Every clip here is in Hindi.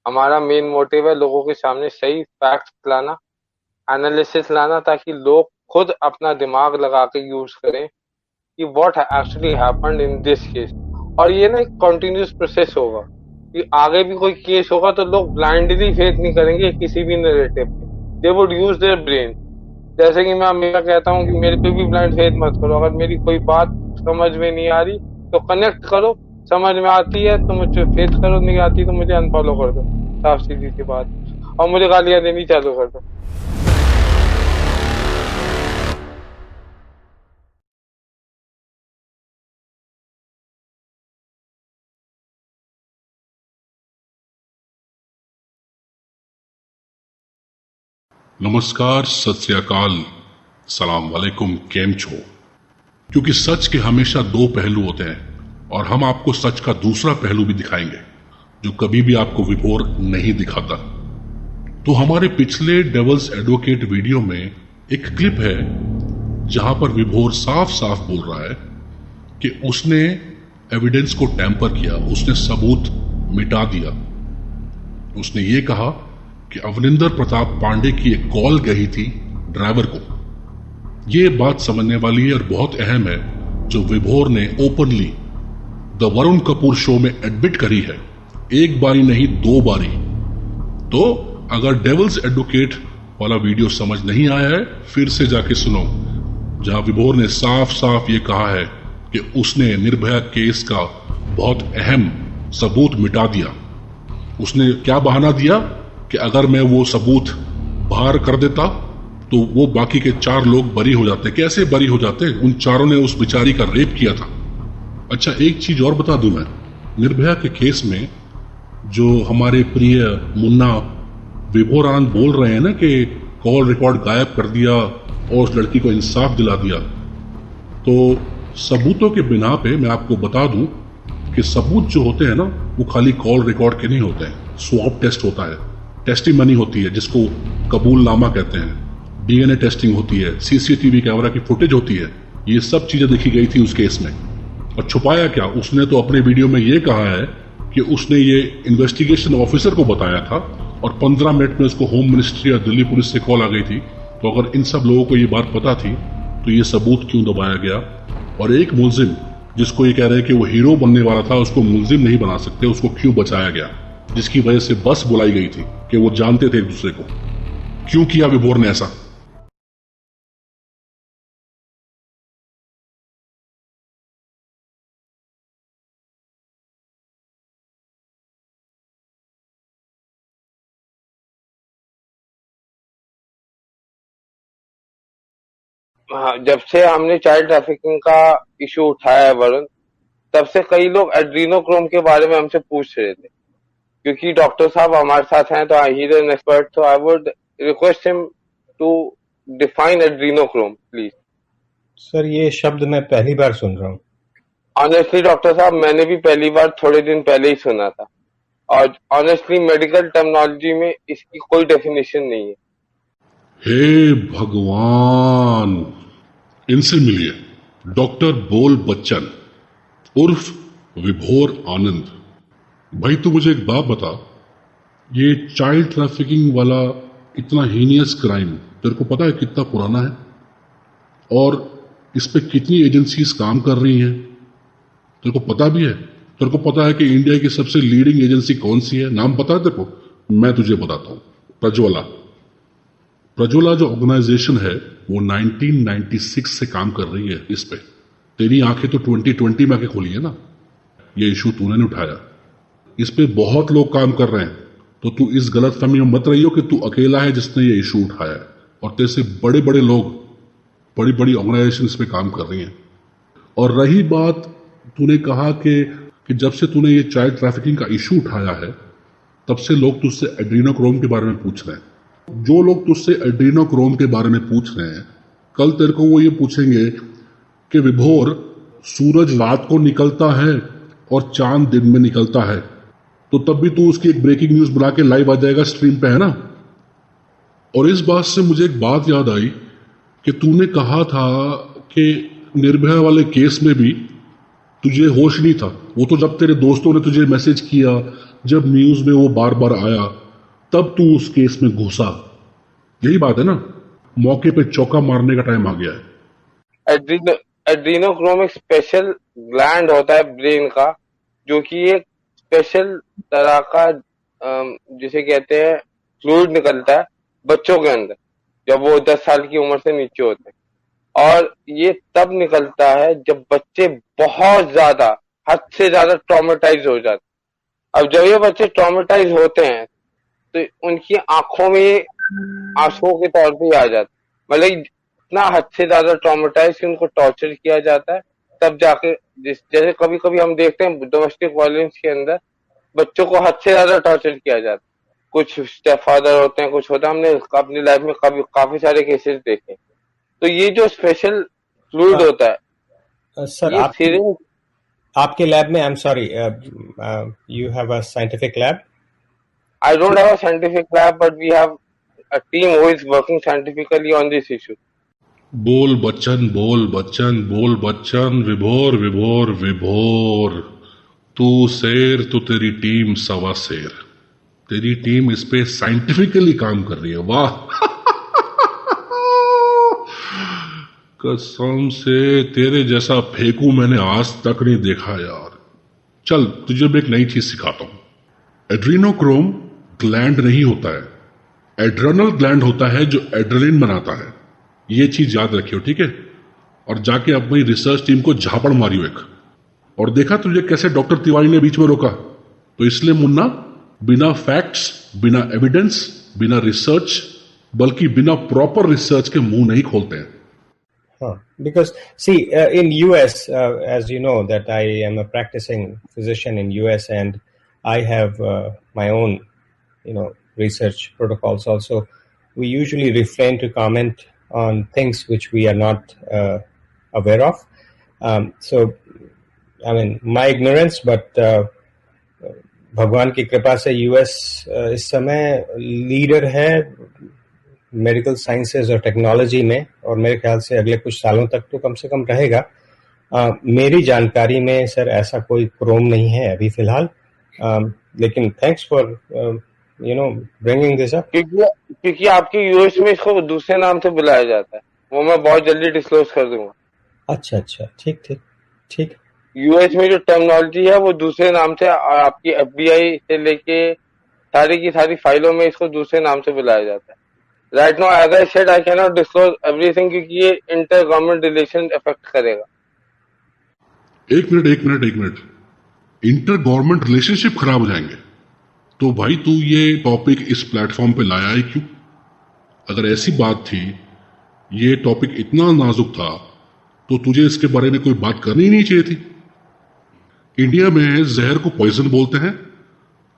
हमारा मेन मोटिव है लोगों के सामने सही फैक्ट्स लाना, एनालिसिस लाना, ताकि लोग खुद अपना दिमाग लगा के यूज करें कि what actually happened in this case. और ये ना एक कंटिन्यूस प्रोसेस होगा कि आगे भी कोई केस होगा तो लोग ब्लाइंडली फेथ नहीं करेंगे किसी भी नैरेटिव पे। They would use their brain. जैसे कि मैं हमेशा कहता हूँ कि मेरे पे भी ब्लाइंड फेथ मत करो। अगर मेरी कोई बात समझ में नहीं आ रही तो कनेक्ट करो, समझ में आती है तो मुझे फेथ करो, नहीं आती तो मुझे अनफॉलो कर दो। साफ सीधी सी बात। और मुझे गालियां देनी चालू कर दो। नमस्कार, सत श्री अकाल, सलाम वालेकुम, केम छो। क्योंकि सच के हमेशा दो पहलू होते हैं और हम आपको सच का दूसरा पहलू भी दिखाएंगे जो कभी भी आपको विभोर नहीं दिखाता। तो हमारे पिछले डेवल्स एडवोकेट वीडियो में एक क्लिप है जहां पर विभोर साफ साफ बोल रहा है कि उसने एविडेंस को टैंपर किया, उसने सबूत मिटा दिया। उसने ये कहा कि अवनिंदर प्रताप पांडे की एक कॉल गई थी ड्राइवर को। ये बात समझने वाली है और बहुत अहम है, जो विभोर ने openly the Varun Kapoor show में एडमिट करी है, एक बारी नहीं दो बारी। तो अगर डेविल्स एडवोकेट वाला वीडियो समझ नहीं आया है, फिर से जाके सुनो, जहां विभोर ने साफ साफ ये कहा है कि उसने निर्भया केस का बहुत अहम सबूत मिटा दिया। उसने क्या बहाना दिया कि अगर मैं वो सबूत बाहर कर देता तो वो बाकी के 4 लोग बरी हो जाते। कैसे बरी हो जाते? उन चारों ने उस बिचारी का रेप किया था। अच्छा, एक चीज और बता दूं मैं, निर्भया के केस में जो हमारे प्रिय मुन्ना विभोर आनंद बोल रहे हैं ना कि कॉल रिकॉर्ड गायब कर दिया और उस लड़की को इंसाफ दिला दिया, तो सबूतों के बिना पे मैं आपको बता दूं कि सबूत जो होते हैं ना, वो खाली कॉल रिकॉर्ड के नहीं होते हैं। स्वैब टेस्ट होता है, टेस्टिमनी होती है जिसको कबूलनामा कहते हैं, डीएनए टेस्टिंग होती है, सीसीटीवी कैमरा की फुटेज होती है। ये सब चीजें देखी गई थी उस केस में। और छुपाया क्या? उसने तो अपने वीडियो में ये कहा है कि उसने ये इन्वेस्टिगेशन ऑफिसर को बताया था और 15 मिनट में उसको होम मिनिस्ट्री या दिल्ली पुलिस से कॉल आ गई थी। तो अगर इन सब लोगों को ये बात पता थी तो ये सबूत क्यों दबाया गया? और एक मुलजिम जिसको ये कह रहे हैं कि वो हीरो बनने वाला था, उसको मुलजिम नहीं बना सकते, उसको क्यों बचाया गया? जिसकी वजह से बस बुलाई गई थी कि वो जानते थे एक दूसरे को। क्यों किया विभोर ने ऐसा? हाँ, जब से हमने चाइल्ड ट्रैफिकिंग का इशू उठाया है वरुण, तब से कई लोग एड्रीनोक्रोम के बारे में हमसे पूछ रहे थे। क्योंकि डॉक्टर साहब हमारे साथ हैं तो ही इज एन एक्सपर्ट, तो I would request him to define adrenochrome please. Sir, ये शब्द मैं पहली बार सुन रहा हूँ। ऑनेस्टली डॉक्टर साहब, मैंने भी पहली बार थोड़े दिन पहले ही सुना था। और ऑनेस्टली मेडिकल टर्मिनोलॉजी में इसकी कोई डेफिनेशन नहीं है। हे भगवान! इनसे मिलिए, डॉक्टर बोल बच्चन उर्फ विभोर आनंद। भाई तू मुझे एक बात बता, ये चाइल्ड ट्रैफिकिंग वाला इतना हीनियस क्राइम तेरे को पता है कितना पुराना है? और इस पे कितनी एजेंसीज काम कर रही हैं? तेरे को पता भी है? तेरे को पता है कि इंडिया की सबसे लीडिंग एजेंसी कौन सी है? नाम पता है तेरे को? मैं तुझे बताता हूं, प्रज्वला। प्रज्वला जो ऑर्गेनाइजेशन है वो 1996 से काम कर रही है इस पे। तेरी आंखें तो 2020 में आके खोली है ना, ये इशू तूने नहीं उठाया। इस पे बहुत लोग काम कर रहे हैं, तो तू इस गलत फहमी में मत रही हो कि तू अकेला है जिसने ये इशू उठाया है। और तेरे से बड़े बड़े लोग, बड़ी बड़ी ऑर्गेनाइजेशन इस पे काम कर रही हैं। और रही बात, तूने कहा कि जब से तूने ये चाइल्ड ट्रैफिकिंग का इशू उठाया है तब से लोग तुझसे एड्रीनोक्रोम के बारे में पूछ रहे हैं। जो लोग तुझसे एड्रीनोक्रोम के बारे में पूछ रहे हैं, कल तेरे को वो ये पूछेंगे कि विभोर, सूरज रात को निकलता है और चांद दिन में निकलता है, तो तब भी तू उसकी एक ब्रेकिंग न्यूज बना के लाइव आ जाएगा स्ट्रीम पे, है ना? और इस बात से मुझे एक बात याद आई कि तूने कहा था कि निर्भया वाले केस में भी तुझे होश नहीं था। वो तो जब तेरे दोस्तों ने तुझे मैसेज किया, जब न्यूज में वो बार बार आया, तब तू उस केस में घुसा। यही बात है ना, मौके पे चौका मारने का टाइम आ गया है। एड्रीनो एड्रीनोक्रोम एक स्पेशल ग्लैंड होता है ब्रेन का, जो कि एक स्पेशल तरह का जिसे कहते हैं फ्लूइड निकलता है बच्चों के अंदर जब वो 10 साल की उम्र से नीचे होते हैं। और ये तब निकलता है जब बच्चे बहुत ज्यादा, हद से ज्यादा ट्रॉमेटाइज हो जाते हैं। अब जब ये बच्चे ट्रॉमेटाइज होते हैं तो उनकी आंखों में आंसुओं के तौर पे आ जाता है। मतलब इतना हद से ज्यादा ट्रॉमेटाइज कि उनको टॉर्चर किया जाता है, तब जाके जैसे कभी कभी हम देखते हैं डोमेस्टिक वायलेंस के अंदर बच्चों को हद से ज्यादा टॉर्चर किया जाता है। कुछ स्टेप फादर होते हैं, कुछ होता है, हमने अपनी लाइफ में काफी सारे केसेस देखे। तो ये जो स्पेशल फ्लूइड होता है, सर ये सिरिंज। आपके लैब में, I am sorry, you have a scientific lab? I don't have a scientific lab, but we have a team who is working scientifically on this issue. बोल बच्चन, बोल बच्चन, बोल बच्चन, विभोर विभोर विभोर। तू शेर तो तेरी टीम सवा शेर। तेरी टीम इस पे साइंटिफिकली काम कर रही है। वाह कसम से तेरे जैसा फेंकू मैंने आज तक नहीं देखा यार। चल तुझे भी एक नई चीज सिखाता हूं। एड्रीनोक्रोम ग्लैंड नहीं होता है, एड्रेनल ग्लैंड होता है जो एड्रेलिन बनाता है। ये चीज याद रखियो, ठीक है? और जाके अपनी रिसर्च टीम को झापड़ मारियो एक। और देखा तुझे कैसे डॉक्टर तिवारी ने बीच में रोका? तो इसलिए मुन्ना, बिना फैक्ट्स, बिना एविडेंस, बिना रिसर्च, बल्कि बिना प्रॉपर रिसर्च के मुंह नहीं खोलते हैं। Because see, in US, as you know, that I am a practicing physician in US, and I have my own, research protocols also. We usually refrain to comment on things which we are not aware of. So, I mean, my ignorance, but भगवान की कृपा से US इस समय लीडर है मेडिकल साइंसेज और टेक्नोलॉजी में, और मेरे ख्याल से अगले कुछ सालों तक तो कम से कम रहेगा। मेरी जानकारी में सर ऐसा कोई क्रोम नहीं है अभी फिलहाल, लेकिन thanks for bringing this up. क्योंकि आपके यूएस में इसको दूसरे नाम से बुलाया जाता है, वो मैं बहुत जल्दी डिस्क्लोज कर दूंगा। अच्छा अच्छा, ठीक ठीक ठीक। यूएस में जो टर्मिनोलॉजी है वो दूसरे नाम से, और आपकी एफबीआई से लेके सारी की सारी फाइलों में इसको दूसरे नाम से बुलाया जाता है। Right now, as I said, I cannot disclose everything क्योंकि ये इंटर गवर्नमेंट रिलेशन अफेक्ट करेगा। एक मिनट। इंटर गवर्नमेंट रिलेशनशिप खराब हो जाएंगे तो भाई तू ये टॉपिक इस प्लेटफॉर्म पे लाया है क्यों? अगर ऐसी बात थी, ये टॉपिक इतना नाजुक था, तो तुझे इसके बारे में कोई बात करनी ही नहीं चाहिए थी। इंडिया में जहर को पॉइजन बोलते हैं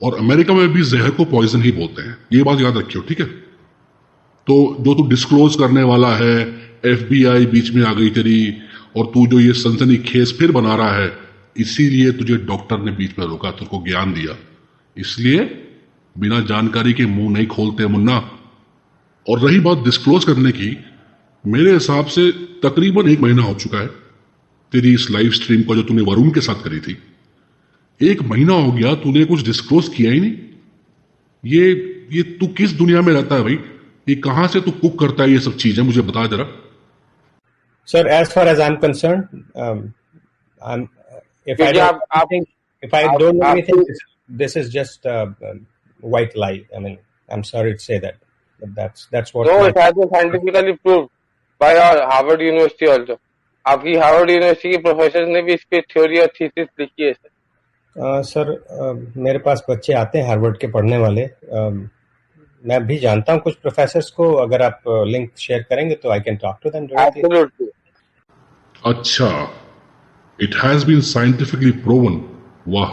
और अमेरिका में भी जहर को पॉइजन ही बोलते हैं। ये बात याद रखियो, ठीक है? तो जो तू डिस्क्लोज करने वाला है, एफबीआई बीच में आ गई तेरी, और तू जो ये सनसनी खेस फिर बना रहा है, इसीलिए तुझे डॉक्टर ने बीच में रोका, तुझको ज्ञान दिया। इसलिए बिना जानकारी के मुंह नहीं खोलते मुन्ना। और रही बात डिस्क्लोज करने की, मेरे हिसाब से तकरीबन 1 महीना हो चुका है तेरी इस लाइव स्ट्रीम को जो तूने वरुण के साथ करी थी। 1 महीना हो गया, तूने कुछ डिस्क्लोज किया ही नहीं। ये तू किस दुनिया में रहता है भाई? ये कहां से तू कुक करता है ये सब चीजें? मुझे बता जरा। Sir, as far as I'm concerned, if I don't know anything, this is just white lie. I mean, I'm sorry to say that, but that's what. No, it has been scientifically proved by our Harvard University also. आपकी हार्वर्ड यूनिवर्सिटी के प्रोफेसर ने भी इस पे थ्योरी और थीसिस लिखी है सर। मेरे पास बच्चे आते हैं हार्वर्ड के पढ़ने वाले। मैं भी जानता हूं कुछ प्रोफेसर्स को। अगर आप लिंक शेयर करेंगे तो I can talk to them directly. अच्छा, it has been scientifically proven. वाह।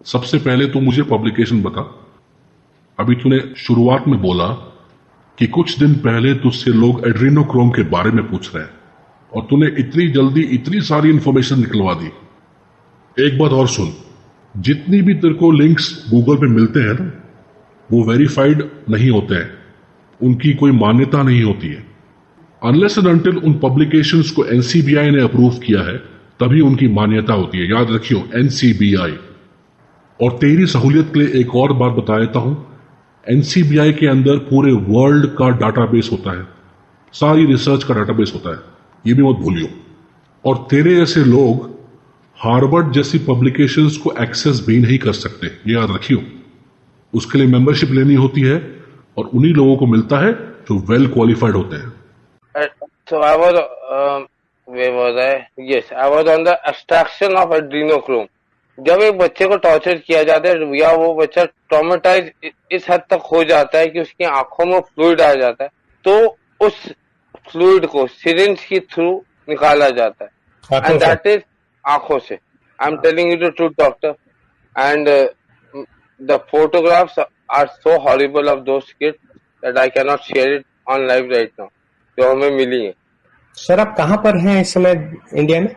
सबसे पहले तो मुझे पब्लिकेशन बता। अभी तूने शुरुआत में बोला कि कुछ दिन पहले तुझसे लोग एड्रीनोक्रोम के बारे में पूछ रहे हैं, और तूने इतनी जल्दी इतनी सारी इंफॉर्मेशन निकलवा दी। एक बात और सुन, जितनी भी तेरे को लिंक्स गूगल पे मिलते हैं ना, वो वेरीफाइड नहीं होते हैं, उनकी कोई मान्यता नहीं होती है। अनलेस एंड अनटिल उन पब्लिकेशंस को एनसीबीआई ने अप्रूव किया है, तभी उनकी मान्यता होती है। याद रखियो, NCBI। और तेरी सहूलियत के लिए एक और बात बता देता हूं, NCBI के अंदर पूरे वर्ल्ड का डाटाबेस होता है, सारी रिसर्च का डाटाबेस होता है, ये भी मत भूलियो। और तेरे जैसे लोग हार्वर्ड जैसी पब्लिकेशंस को एक्सेस भी नहीं कर सकते, ये याद रखियो। उसके लिए मेंबरशिप लेनी होती है और उन्हीं लोगों को मिलता है जो वेल क्वालिफाइड होते हैं। So I was, where was I? Yes, I was on the extraction of adrenochrome. जब एक बच्चे को टॉर्चर किया जाता है या वो बच्चा ट्रॉमेटाइज इस हद तक हो जाता है कि उसकी आंखों में फ्लूइड आ जाता है, तो उस फ्लूइड को सिरिंज के थ्रू निकाला जाता है, एंड दैट इज आंखों से। I am telling you the truth doctor, and the photographs are so horrible of those kids that I can not share it on live right now, जो हमें मिली है। सर आप कहाँ पर हैं इस समय इंडिया में?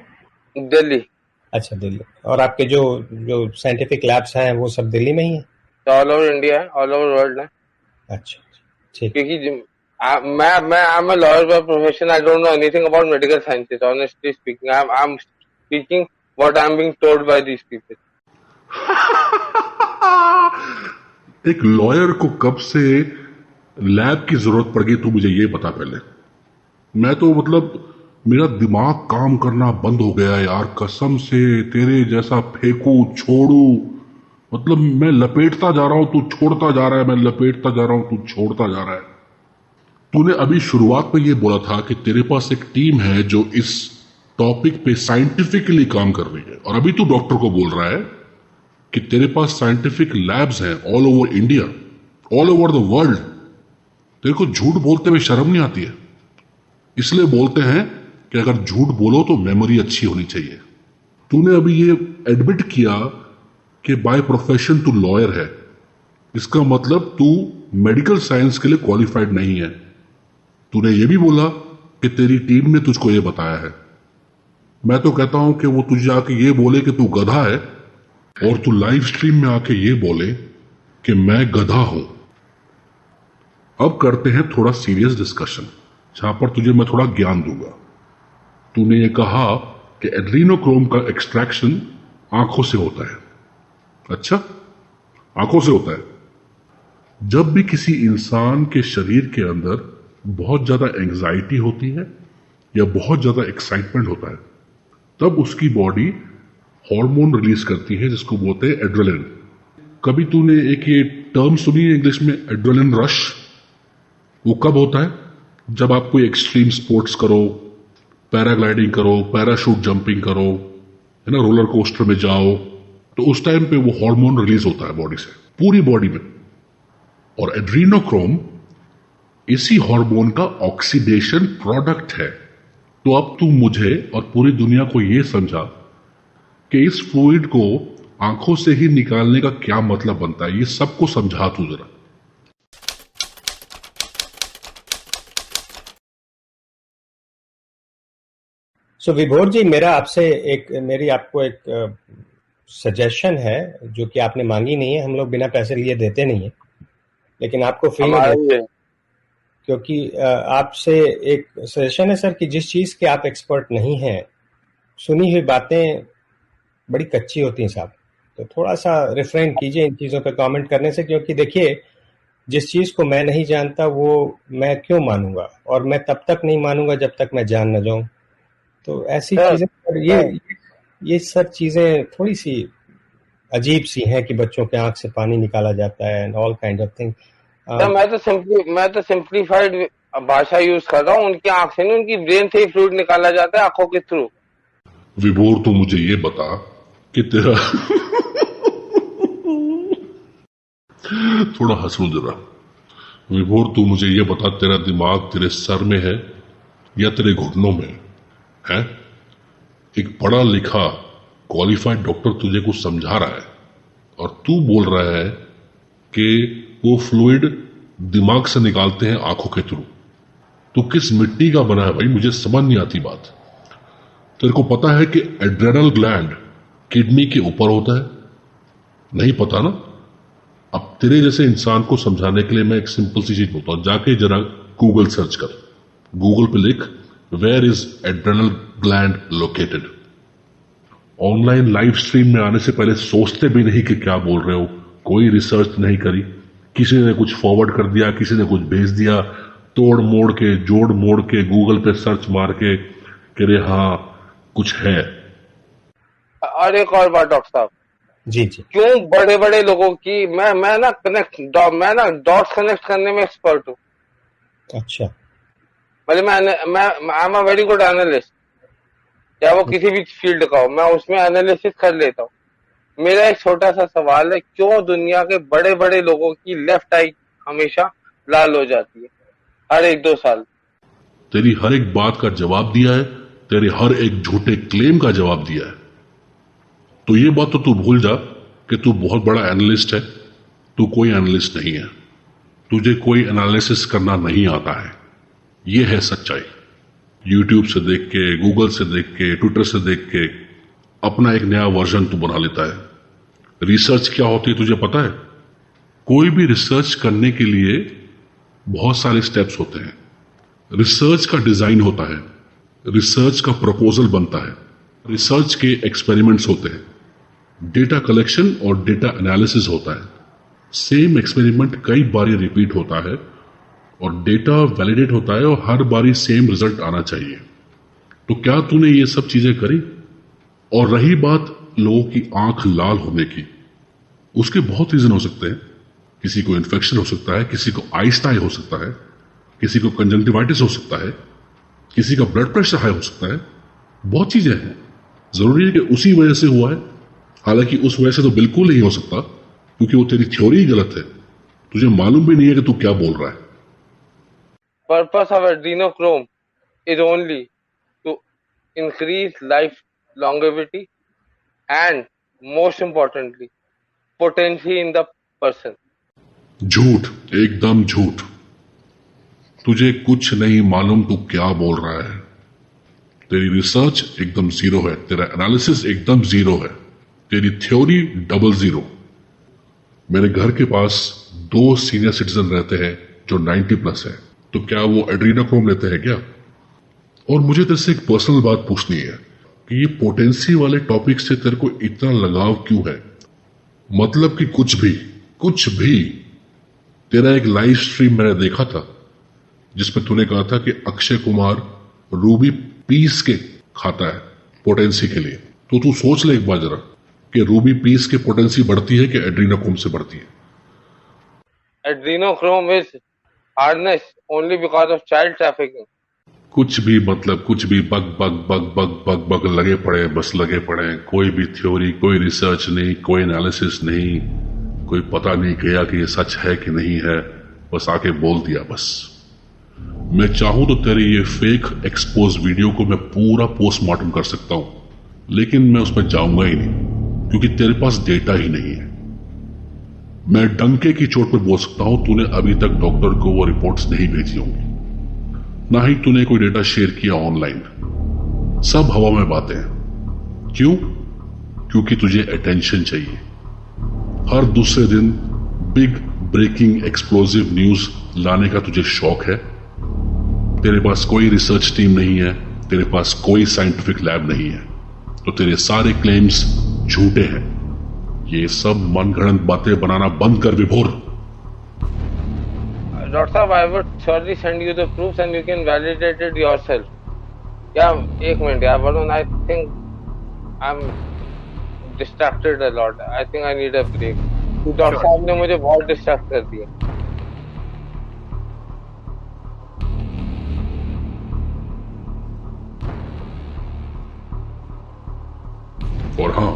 दिल्ली। अच्छा, दिल्ली। और आपके जो साइंटिफिक लैब्स हैं वो सब दिल्ली में ही है? ऑल ओवर इंडिया है, ऑल ओवर वर्ल्ड है। अच्छा, ठीक। क्योंकि मैं I am a lawyer by profession, I don't know anything about medical sciences, honestly speaking. I am speaking what I am being told by these people. एक लॉयर को कब से लैब की जरूरत पड़ गई, तू मुझे ये बता पहले। मैं तो मतलब मेरा दिमाग काम करना बंद हो गया यार, कसम से। तेरे जैसा फेंकू छोड़ू, मतलब मैं लपेटता जा रहा हूं, तू छोड़ता जा रहा है, मैं लपेटता जा रहा हूं, तू छोड़ता जा रहा है। तूने अभी शुरुआत में ये बोला था कि तेरे पास एक टीम है जो इस टॉपिक पे साइंटिफिकली काम कर रही है, और अभी तू डॉक्टर को बोल रहा है कि तेरे पास साइंटिफिक लैब्स हैं all over India, all over the world. तेरे को झूठ बोलते हुए शर्म नहीं आती है? इसलिए बोलते हैं कि अगर झूठ बोलो तो मेमोरी अच्छी होनी चाहिए। तूने अभी ये एडमिट किया कि बाय प्रोफेशन तू लॉयर है, इसका मतलब तू मेडिकल साइंस के लिए क्वालिफाइड नहीं है। तूने ये भी बोला कि तेरी टीम ने तुझको ये बताया है। मैं तो कहता हूं कि वो तुझे आके ये बोले कि तू गधा है, और तू लाइव स्ट्रीम में आके ये बोले कि मैं गधा हूं। अब करते हैं थोड़ा सीरियस डिस्कशन, जहां पर तुझे मैं थोड़ा ज्ञान दूंगा। तूने ये कहा कि एड्रीनोक्रोम का एक्सट्रैक्शन आंखों से होता है। अच्छा, आंखों से होता है। जब भी किसी इंसान के शरीर के अंदर बहुत ज्यादा एंजाइटी होती है या बहुत ज्यादा एक्साइटमेंट होता है, तब उसकी बॉडी हार्मोन रिलीज करती है जिसको बोलते हैं एड्रेलिन। कभी तूने एक ये टर्म सुनी है इंग्लिश में, एड्रेलिन रश? वो कब होता है? जब आप कोई एक्सट्रीम स्पोर्ट्स करो, पैराग्लाइडिंग करो, पैराशूट जंपिंग करो, है ना, रोलर कोस्टर में जाओ, तो उस टाइम पे वो हार्मोन रिलीज होता है बॉडी से, पूरी बॉडी में। और एड्रीनोक्रोम इसी हार्मोन का ऑक्सीडेशन प्रोडक्ट है। तो अब तू मुझे और पूरी दुनिया को ये समझा कि इस फ्लूइड को आंखों से ही निकालने का क्या मतलब बनता है, ये सबको समझा तू जरा। सो विभोर जी, मेरी आपको एक सजेशन है जो कि आपने मांगी नहीं है। हम लोग बिना पैसे लिए देते नहीं है, लेकिन आपको फ्री में, क्योंकि आपसे एक सजेशन है सर कि जिस चीज के आप एक्सपर्ट नहीं हैं, सुनी हुई बातें बड़ी कच्ची होती हैं साहब, तो थोड़ा सा रिफ्रेन कीजिए इन चीजों पे कमेंट करने से। क्योंकि देखिए, जिस चीज को मैं नहीं जानता वो मैं क्यों मानूंगा, और मैं तब तक नहीं मानूंगा जब तक मैं जान न जाऊं। तो ऐसी चीजें, ये सब चीजें थोड़ी सी अजीब सी हैं कि बच्चों के आंख से पानी निकाला जाता है and all kind of thing. मैं तो सिंप्लीफाइड भाषा यूज कर रहा हूँ। उनकी आंख से नहीं, उनकी ब्रेन से ही फ्लूइड निकाला जाता है आंखों के थ्रू। विभोर, तो मुझे ये बता कि तेरा थोड़ा हंसू जरा। विभोर, तू मुझे ये बता, तेरा दिमाग तेरे सर में है या तेरे घुटनों में है? एक पढ़ा लिखा क्वालिफाइड डॉक्टर तुझे कुछ समझा रहा है और तू बोल रहा है कि वो फ्लूइड दिमाग से निकालते हैं आंखों के थ्रू। तो किस मिट्टी का बना है भाई? मुझे समझ नहीं आती बात। तेरे को पता है कि एड्रेनल ग्लैंड किडनी के ऊपर होता है? नहीं पता ना? अब तेरे जैसे इंसान को समझाने के लिए मैं एक सिंपल सी चीज बोलता हूं, जाके जरा गूगल सर्च कर, गूगल पे लिख where is adrenal gland located, online live stream में आने से पहले सोचते भी नहीं कि क्या बोल रहे हो, कोई रिसर्च नहीं करी, किसी ने कुछ फॉरवर्ड कर दिया, किसी ने कुछ भेज दिया, तोड़ मोड़ के जोड़ मोड़ के गूगल पे सर्च मार के कि रे हाँ कुछ है। और एक और बात डॉक्टर साहब, जी जी, क्यों बड़े बड़े लोगों की मैं ना डॉट्स कनेक्ट करने में एक्सपर्ट हूँ। अच्छा, मतलब मैं I am a very good analyst, या वो किसी भी फील्ड का हो, मैं उसमें एनालिसिस कर लेता हूँ। मेरा एक छोटा सा सवाल है, क्यों दुनिया के बड़े बड़े लोगों की लेफ्ट आई हमेशा लाल हो जाती है हर 1-2 साल? तेरी हर एक बात का जवाब दिया है, तेरे हर एक झूठे क्लेम का जवाब दिया है। तो ये बात तो तू भूल जा कि तू बहुत बड़ा एनालिस्ट है। तू कोई एनालिस्ट नहीं है, तुझे कोई एनालिसिस करना नहीं आता है। ये है सच्चाई। यूट्यूब से देख के, गूगल से देख के, ट्विटर से देख के अपना एक नया वर्जन तू बना लेता है। रिसर्च क्या होती है तुझे पता है? कोई भी रिसर्च करने के लिए बहुत सारे स्टेप्स होते हैं। रिसर्च का डिजाइन होता है, रिसर्च का प्रपोजल बनता है, रिसर्च के एक्सपेरिमेंट्स होते हैं, डेटा कलेक्शन और डेटा एनालिसिस होता है। सेम एक्सपेरिमेंट कई बार रिपीट होता है और डेटा वैलिडेट होता है और हर बारी सेम रिजल्ट आना चाहिए। तो क्या तूने ये सब चीजें करी? और रही बात लोगों की आंख लाल होने की, उसके बहुत रीजन हो सकते हैं। किसी को इन्फेक्शन हो सकता है, किसी को आइस्टाई हो सकता है, किसी को कंजंक्टिवाइटिस हो सकता है, किसी का ब्लड प्रेशर हाई हो सकता है, बहुत चीजें हैं। जरूरी है कि उसी वजह से हुआ है? हालांकि उस वजह से तो बिल्कुल नहीं हो सकता, क्योंकि वो तेरी थ्योरी ही गलत है। तुझे मालूम भी नहीं है कि तू क्या बोल रहा है। Purpose of adrenochrome is only to increase life longevity and most importantly potency in the person. झूठ, एकदम झूठ। तुझे कुछ नहीं मालूम तू क्या बोल रहा है। तेरी रिसर्च एकदम जीरो है, तेरा एनालिसिस एकदम जीरो है, तेरी थ्योरी डबल जीरो। मेरे घर के पास 2 सीनियर सिटीजन रहते हैं जो 90+ है, तो क्या वो एड्रीनाक्रोम लेते हैं क्या? और मुझे तेरे से एक पर्सनल बात पूछनी है कि ये पोटेंसी वाले टॉपिक से तेरे को इतना लगाव क्यों है? मतलब कि कुछ भी। तेरा एक लाइव स्ट्रीम मैंने देखा था जिसमें तूने कहा था कि अक्षय कुमार रूबी पीस के खाता है पोटेंसी के लिए। तो तू सोच ले एक बार जरा कि रूबी पीस के पोटेंसी बढ़ती है कि एड्रीनाक्रोम से बढ़ती है? Adrenochrome is harnessed only because of child trafficking. कुछ भी मतलब कुछ भी, bug bug bug bug bug bug लगे पड़े, बस लगे पड़े। कोई भी थ्योरी, कोई रिसर्च नहीं, कोई एनालिसिस नहीं, कोई पता नहीं किया कि ये सच है कि नहीं है, बस आके बोल दिया बस। मैं चाहूं तो तेरे ये फेक एक्सपोज वीडियो को मैं पूरा पोस्टमार्टम कर सकता हूं, लेकिन मैं उसमें जाऊंगा ही नहीं, क्योंकि तेरे पास डेटा ही नहीं है। मैं डंके की चोट पर बोल सकता हूं, तूने अभी तक डॉक्टर को वो रिपोर्ट्स नहीं भेजी होंगी, ना ही तूने कोई डेटा शेयर किया ऑनलाइन। सब हवा में बातें हैं। क्यों? क्योंकि तुझे अटेंशन चाहिए। हर दूसरे दिन बिग ब्रेकिंग एक्सप्लोसिव न्यूज लाने का तुझे शौक है। तेरे पास कोई रिसर्च टीम नहीं है, तेरे पास कोई साइंटिफिक लैब नहीं है, तो तेरे सारे क्लेम्स झूठे हैं। ये सब मनगढ़ंत बातें बनाना बंद कर विभोर। Doctor साहब, I would surely send you the proofs and you can validate it yourself. Yeah, एक मिनट यार Varun, I think I'm distracted a lot. I think I need a break. Doctor साहब ने मुझे बहुत डिस्ट्रैक्ट कर दिया। और हाँ,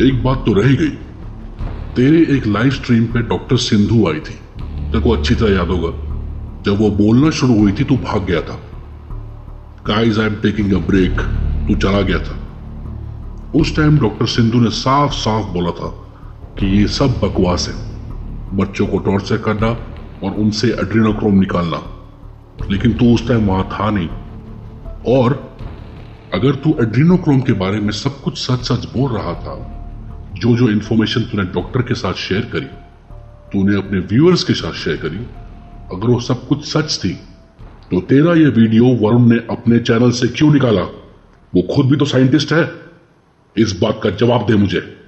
एक बात तो रह ही गई। तेरे एक लाइव स्ट्रीम पे डॉक्टर सिंधु आई थी, तेरे को अच्छी तरह याद होगा। जब वो बोलना शुरू हुई थी तू भाग गया था। Guys, I am taking a break, तू चला गया था। उस टाइम डॉक्टर सिंधु ने साफ साफ बोला था कि ये सब बकवास है, बच्चों को टॉर्चर करना और उनसे एड्रेनोक्रोम निकालना। लेकिन तू उस टाइम वहां था नहीं। और अगर तू एड्रेनोक्रोम के बारे में सब कुछ सच सच बोल रहा था, जो जो इंफॉर्मेशन तूने डॉक्टर के साथ शेयर करी, तूने अपने व्यूअर्स के साथ शेयर करी, अगर वो सब कुछ सच थी, तो तेरा ये वीडियो वरुण ने अपने चैनल से क्यों निकाला? वो खुद भी तो साइंटिस्ट है। इस बात का जवाब दे मुझे।